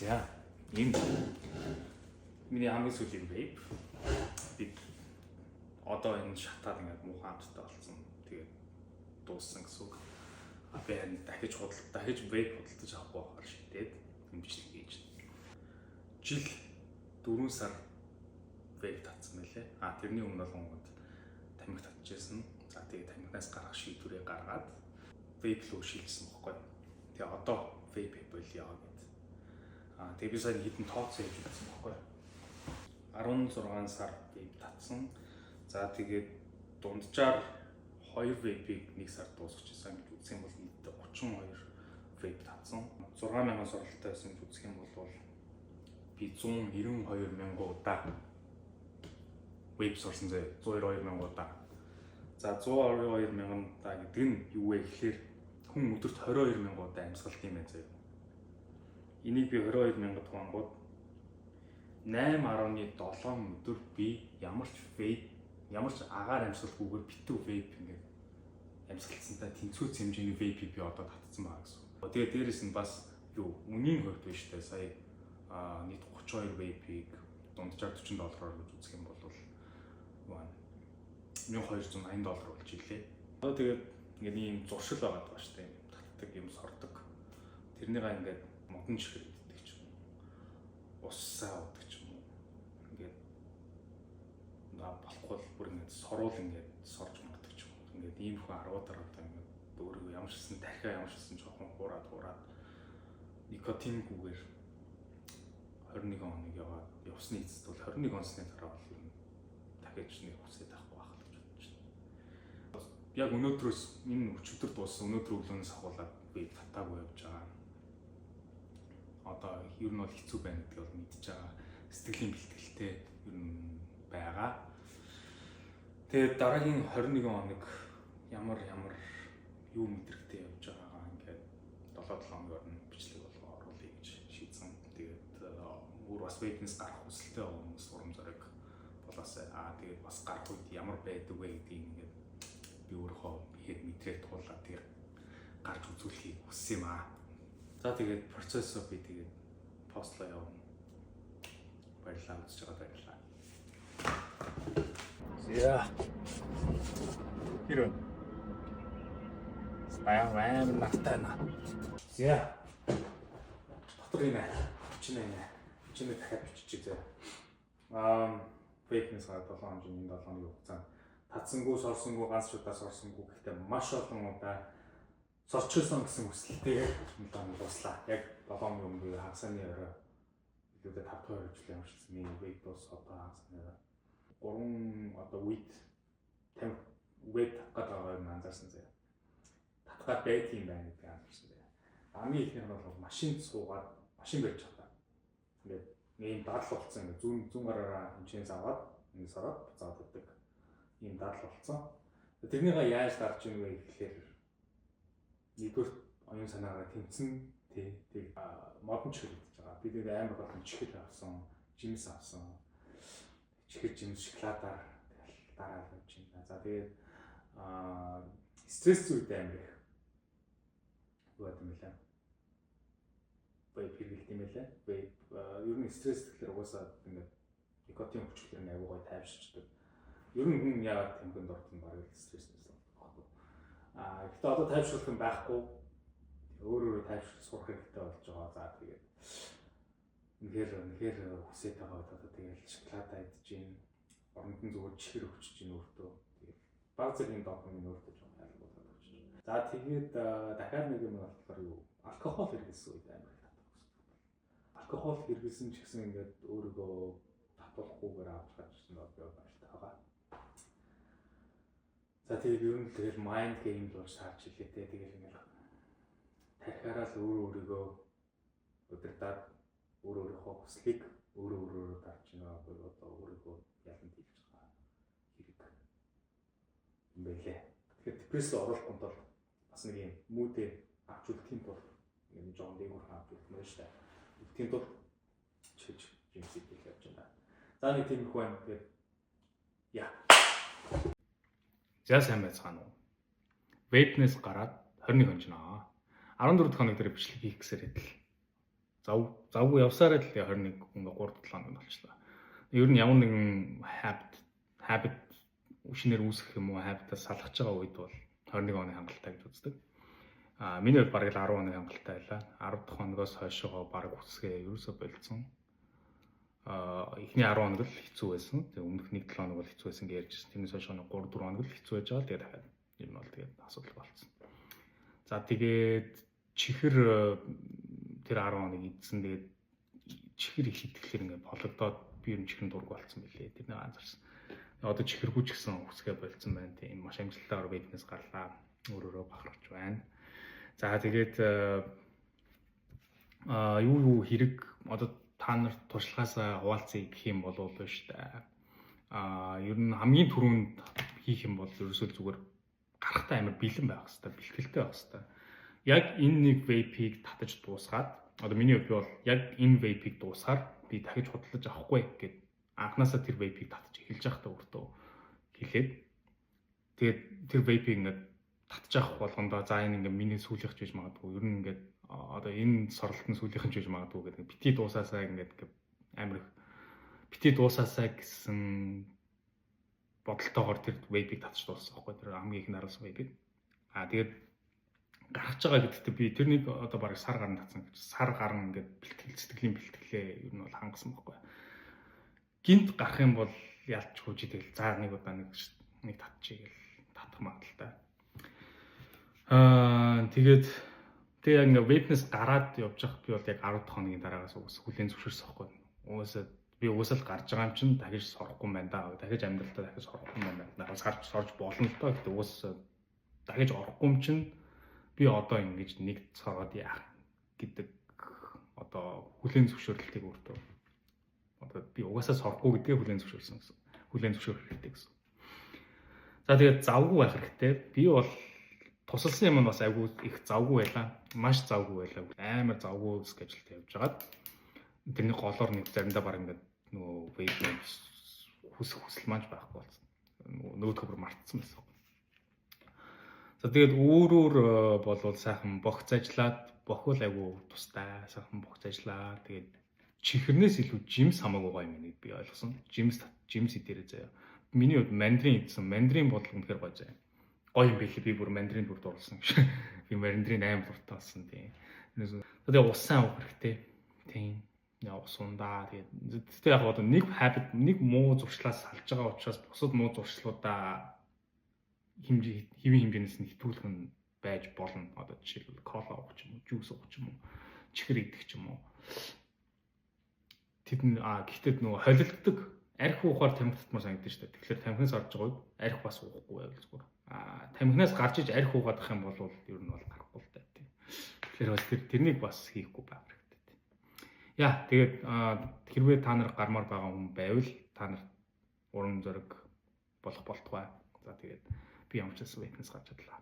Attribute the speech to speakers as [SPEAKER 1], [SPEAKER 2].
[SPEAKER 1] За энэ миний хамгийн сүүлийн вейп. Би одоо энэ шатаад ингээд муухан амттай болсон. Тэгээд дууссан гэсэн үг. Би дахиж вейп худалдаж авахгүй байхаар шийдээд имжлэг хийж. Жил 4 сар вейп татсан байлээ. Тэрний өмнө болгонгод тамхи татчихсан. За тэгээд тамхинаас гарах шийдвэрээ гаргаад вейп руу шилжсэн байхгүй. Тэгээ одоо вейп болъё гэдэг. Тэгээ би сая хэдэн тооцоо хийж үзсэн байхгүй. 16 сар вейп татсан. За тэгээд дунджаар 2 вейпийг 1 сар дуусгачихсан гэж үзэх юм бол нийтдээ 32 вейп татсан. 6000 суралтай байсан гэж үзэх юм бол би 192,000 удаа вейп сурсан зэ 192,000 удаа. За 192,000 удаа гэдэг нь юу вэ гэхээр хүн өдөрт 22,000 удаа амьсгалт юм байна зэ. Энийг би 22,000 тонгууд 8.7 өдөр би ямар ч агаар амьсгалгүйгээр битүү вейп ингээд амьсгалцсантай тэнцвүүц хэмжээний вейпийг би одоо татсан байгаа гэсэн. Тэгээд дээрэс нь бас үнийн хувьд биш тэ сая нийт 32 вейпийг дунджаар $40 гэж үзэх юм бол $1280 болж илээ. Одоо тэгээд ингээд ийм зуршил байгаа даа шүү дээ. Татдаг юм сордог. Тэрнийгаа ингээд модон чихэр иддэг ч юм уу. Уссаа удаг ч юм уу. Ингээд болохгүй бүр ингээд сорвол ингээд сорж мордог ч юм уу. Ингээд ийм хүн 10-аар одоо ингээд өөрөө ямарчсан дахиад ямарчсан жоохон хураад никотингүйгээр 21 хоног яваад явсны эцэст бол 21 онцны дараа бол ер нь дахиж нэг хүсээд авах байх л гэж бодож байна. Яг өнөөдрөөс энэ өчигдөр дууссан өнөөдөр өглөөнөөс ахуулаад би татаагүй явж байгаа. Одоо ер нь бол хэцүү байна гэдгийг бол мэдчихэж байгаа. Сэтгэлийн бэлтгэлтэй ер нь байгаа. Тэгээд дараагийн 21 хоног ямар юу мэдрэгтэй явж байгаагаа ингээд 7 хоног орно бичлэг болгоо оруулъя гэж шийдсэн. Тэгээд өөр бас вейпнес гарах хүсэлтэй хүмүүс урам зориг болоосай. Тэгээд бас гарах үед ямар байдаг вэ гэдгийг ингээд би өөрөө ихэд мэдрээд туулаад тэгээд гарч үзүүлэхийг хүссэн юм аа. За тэгээд процессоо би тэгээд постлоо явуулна. Баярлалаа үзэж байгаа баярлалаа. За. Хиро. Баян натана. За. Дотор инэ. Чиний дахиад бичиж зэ. Фейкнес га 7 хоног хугацаанд татсангүй, сорсонгүй, ганц удаа сорсонгүй гэхдээ маш олон удаа сорчихсон гэсэн хүсэлтэйгээр мөн дуслаа. Яг 7 хоногийн өмнө хагасны орой илүүтэй 5 дахь хөрвчлээ явуулсан. Миний вейп дус одоо хагасны 3 одоо үед тамхи вейп татгаад байгаа юм анзаарсан зэ. Татгаад байдаг юм байна гэдгийг анзаарсан зэ. Хамгийн ихнийх нь бол машин суугаад машин барьж чадаа. Ингээд ийм дадал болсон ингээд зүүн гараараа хэмжээс аваад энэ сороод буцаад өгдөг. Ийм дадал болсон. Тэрнийгээ яаж дарж ийн вэ гэхээр нэгдүгээр оюун санаагаа тэмцэн тэг модон чихэр идэж байгаа. Би тэгээд амар болон чихэр авсан, жимс авсан. Чихэр жимс шоколадаар дараалал явж байна. За тэгээд стресс үед амар их юу юм бэ? Вейп хэрэглэдэг юм байлаа. Вейп ер нь стресс тэгэхээр угаасаа ингээд никотин хүчлэр аягүй гой тайвширчдаг. Ер нь хүн яагаад тамхинд ордог нь бараг стресснээс л баггүй. Гэхдээ одоо тайвшруулах юм байхгүй. Өөрөө тайвшруулах сурах хэрэгтэй болж байгаа. За тэгээд үнэхээр хүсэж байгаа одоо тэгээд шоколад идэж гин, оронд нь зүгээр чихэр өгч гин өөртөө. Тэгээд баг зэргийн допамин өөртөө жоохон хайлгуулаад өгч гин. За тэгээд дахиад нэг юм болохоор юу? Алкогол хэрэглэсэн үед амар их татах гэсэн. Алкогол хэрэглэсэн ч гэсэн ингээд өөрийгөө татуулахгүйгээр авч чадчихсан бол би баяртай байгаа. За тэгээд ер нь тэгэл майнд гейм л шаарч илээ те. Тэгэл ингээд тархиараа л өөрийгөө удирдаад өөрийнхөө хүслийг өөрөө дарж байгаа бол одоо өөрийгөө ялан хийж байгаа хэрэг юм байлээ. Тэгэхээр депресс оруулахгүй тул бас нэг юм мүүдээ авч үлдэхийн тулд нэг жоон дээгүүр авч үлдэх мөн шүү дээ. Үлдэхийн тулд чиж жимсийг хийх явж байна. За нэг тийм их байна. Тэгээд яа. За сайн байцгаана уу. Вейпнес гараад 21 хоног наа. 14 хоног дээр бичлэг хийх гэсээр хэдэл завгүй явсараа л 21 ингээ 3-7 хоног болчихлоо. Ер нь ямар нэгэн habit шинээр үүсгэх юм уу, habit-аас салгаж байгаа үед бол 21 оны хангалттай гэж үздэг. Миний хувьд бараг 10 оны хангалттай байлаа. 10 дахь хоногоос хойшоо бараг үсгээ ерөөсөө болцсон. Эхний 10 хоног л хэцүү байсан. Тэгээ өмнөх 1-7 хоног бол хэцүү байсан гэж ярьжсэн. Тэрнээс хойш 3-4 хоног л хэцүү байж байгаа. Тэгээ дахиад ер нь бол тэгээд асуудал болцсон. За тэгээд чихэр тэр 10 хоног идсэн. Тэгээд чихэр их идэхлээр ингээд бологдоод би ер нь чихрэн дург болцсон билээ. Тэр нэг анзаарсан. Одоо чихэргүй ч гэсэн үсгээ болцсон байна. Тийм маш амжилттайгаар вейпнес гарлаа. Өөрөөрөө бахарч байна. За тэгээд юу хэрэг одоо та нар туршлагаасаа хуваалцъя гэх юм бол шүү дээ. Ер нь хамгийн түрүүнд хийх юм бол ерөөсөө зүгээр гарахтаа амар бэлэн байх хэрэгтэй, бэлтгэлтэй байх хэрэгтэй. Яг энэ нэг вейпийг татаж дуусгаад одоо миний хувьд бол яг энэ вейпийг дуусгаар би дахиж худалдаж авахгүй гэд анханасаа тэр вейпийг татаж эхэлж байхдаа өөртөө хэлээд тэгээд тэр вейпийг ингээд татж авах болгондоо за энэ ингээд миний сүүлийнх ч гэж магадгүй ер нь ингээд одоо энэ сорлолтын сүүлийнх нь ч гэж магадгүй гэдэг бити дуусаасаа ингээд амар их бити дуусаасаа гэсэн бодолтойгоор тэр вейпийг татж дууссан байхгүй тэр хамгийн их нараас вейпийг тэгээд гарч байгаа гэдэгт би тэрнийг одоо бараг сар гарна татсан гэж сар гарна ингээд бэлтгэл сэтгэлийн бэлтгэлээ ер нь бол хангасан байхгүй гинт гарах юм бол ялчгүй чи тэгэл за нэг удаа нэг татчихъя гэл татах магадaltaй тэгээд яг ингээ вейпнес гараад явж байхад би бол яг 10 дахь хоногийн дараагаас хүлэн зөвшөөрсөн байхгүй угаасаа л гарч байгаа юм чинь дахиж сорохгүй юм байна да дахиж амьдралтаа дахиж сорохгүй юм байна надаас гарч сорж болно л доо гэдэг угаасаа дахиж орохгүй юм чинь би одоо ингэж нэг цороод яах гэдэг одоо хүлэн зөвшөөрлөлтийг өөртөө одоо би угаасаа сорохгүй гэдгээ хүлэн зөвшөөрсөн гэсэн хүлэн зөвшөөрөх хэрэгтэй гэсэн. За тэгээд завгүй байх хэрэгтэй. Би бол тусалсан юм бас айгүй их завгүй байлаа. Маш завгүй байлаа. Амар завгүй скежлтэй явж байгаад тэрний голоор нэг заримдаа баг ингээд нөгөө вейп хүсэл маань байхгүй болсон. Нөөдгөө бүр мартсан байсан. За тэгээд өөрөөр болвол сайхан богц ажиллаад бохол айгүй тустай сайхан богц ажиллаа. Тэгээд чихэрнээс илүү жимс хамаагүй гоё юм нэг би ойлгосон. Жимс идэрээ заяа. Миний хувьд мандарин идсэн. Мандарин бол үнэхээр гоё заяа. Гоё юм билээ би бүр мандарин бүр дурлсан гэж. Би мандарин амар дуртай болсон тийм. Тэгээд усан авах хэрэгтэй. Тийм. Яа усундаа тэгээд яг одоо нэг habit нэг муу зуршлаас салж байгаа учраас бусад муу зуршлуудаа хэвийн хэмжээнээс нь хэтрүүлэх нь байж болно. Одоо жишээлбэл кола уух ч юм уу, жуус уух ч юм уу, чихэр идэх ч юм уу. Тэд гэхдээ нөгөө холилддог арх уухаар тамхи татмаар санагдаж шүү дээ. Тэгэхээр тамхинаас орж байгаа үед арх бас уухгүй байвал зүгээр. Тамхинаас гарч иж арх уугаад ах юм бол ер нь бол гарахгүй л таа тийм. Тэгэхээр бас тэрнийг бас хийхгүй байх хэрэгтэй тийм. Яа тэгээд хэрвээ та нар гармаар байгаа хүн байвал та нар урам зориг болох болтугай. За тэгээд би ямар ч гэсэн вейпнес гарч чадлаа.